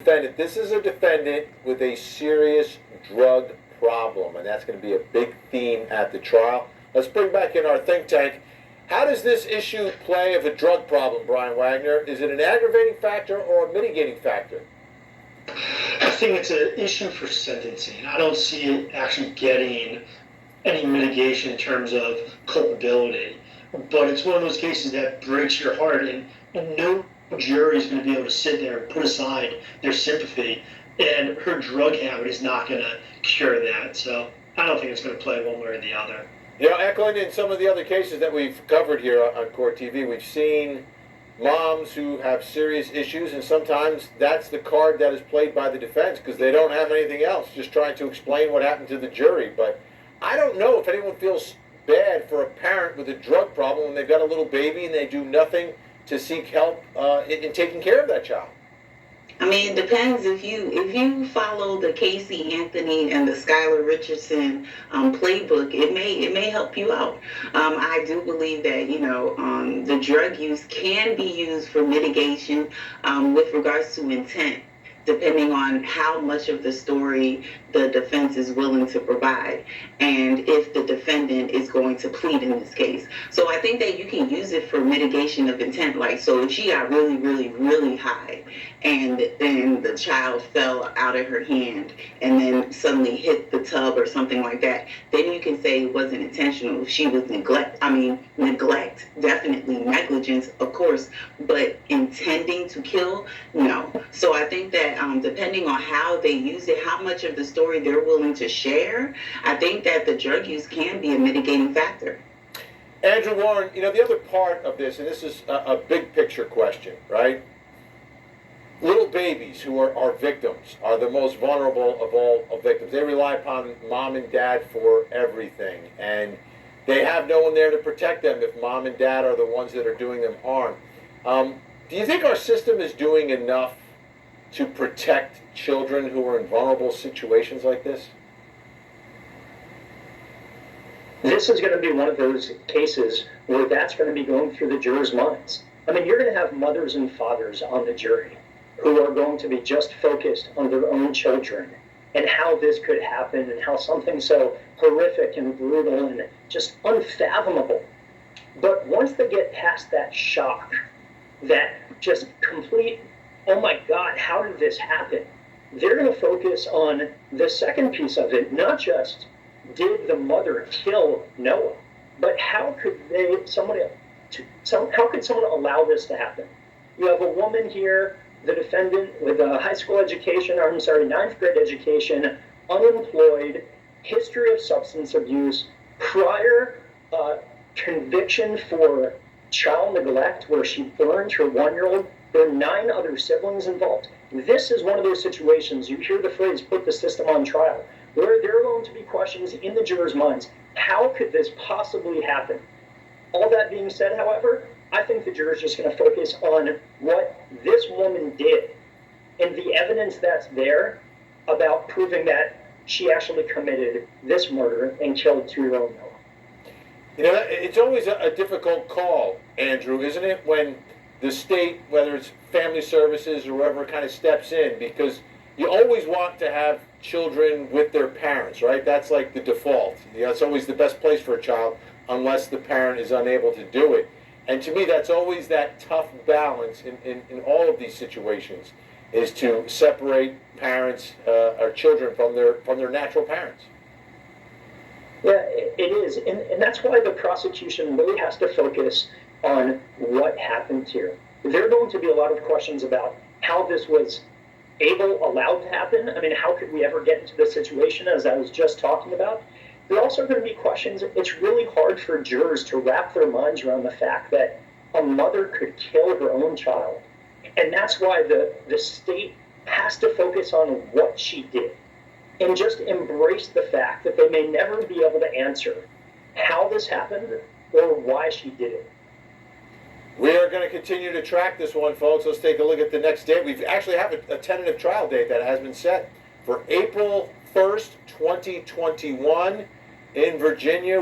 Defendant. This is a defendant with a serious drug problem, and that's going to be a big theme at the trial. Let's bring back in our think tank. How does this issue play of a drug problem, Brian Wagner? Is it an aggravating factor or a mitigating factor? I think it's an issue for sentencing. I don't see it actually getting any mitigation in terms of culpability. But it's one of those cases that breaks your heart, and no jury is going to be able to sit there and put aside their sympathy, and her drug habit is not going to cure that. So I don't think it's going to play one way or the other. You know, echoing in some of the other cases that we've covered here on Court TV, we've seen moms who have serious issues, and sometimes that's the card that is played by the defense because they don't have anything else, just trying to explain what happened to the jury. But I don't know if anyone feels bad for a parent with a drug problem when they've got a little baby and they do nothing to seek help in taking care of that child. I mean, it depends. If you follow the Casey Anthony and the Skylar Richardson playbook, it may help you out. I do believe that the drug use can be used for mitigation with regards to intent, depending on how much of the story the defense is willing to provide and if the defendant is going to plead in this case. So I think that you can use it for mitigation of intent. Like, so if she got really, really, really high and then the child fell out of her hand and then suddenly hit the tub or something like that, then you can say it wasn't intentional. She was neglect, definitely negligence, of course, but intending to kill, no. So I think that depending on how they use it, how much of the story they're willing to share, I think that the drug use can be a mitigating factor. Andrew Warren, the other part of this, and this is a big picture question, right? Little babies who are victims are the most vulnerable of all victims. They rely upon mom and dad for everything, and they have no one there to protect them if mom and dad are the ones that are doing them harm. Do you think our system is doing enough to protect children who are in vulnerable situations like this? This is going to be one of those cases where that's going to be going through the jurors' minds. I mean, you're going to have mothers and fathers on the jury who are going to be just focused on their own children and how this could happen and how something so horrific and brutal and just unfathomable. But once they get past that shock, that just complete, oh my God, how did this happen? They're going to focus on the second piece of it, not just did the mother kill Noah, but how could someone allow this to happen? You have a woman here, the defendant with a high school education, ninth grade education, unemployed, history of substance abuse, prior conviction for child neglect where she burned her 1-year-old. There are 9 other siblings involved. This is one of those situations, you hear the phrase, put the system on trial, where there are going to be questions in the jurors' minds. How could this possibly happen? All that being said, however, I think the jurors are just going to focus on what this woman did and the evidence that's there about proving that she actually committed this murder and killed 2-year-old Noah. It's always a difficult call, Andrew, isn't it, when the state, whether it's family services or whoever, kind of steps in, because you always want to have children with their parents, right? That's like the default. It's always the best place for a child unless the parent is unable to do it. And to me, that's always that tough balance in all of these situations, is to separate parents or children from their natural parents. Yeah, it is. And that's why the prosecution really has to focus on what happened here. There are going to be a lot of questions about how this was allowed to happen. I mean, how could we ever get into this situation, as I was just talking about? There are also going to be questions. It's really hard for jurors to wrap their minds around the fact that a mother could kill her own child. And that's why the state has to focus on what she did and just embrace the fact that they may never be able to answer how this happened or why she did it. We are going to continue to track this one, folks. Let's take a look at the next date. We actually have a tentative trial date that has been set for April 1st, 2021 in Virginia.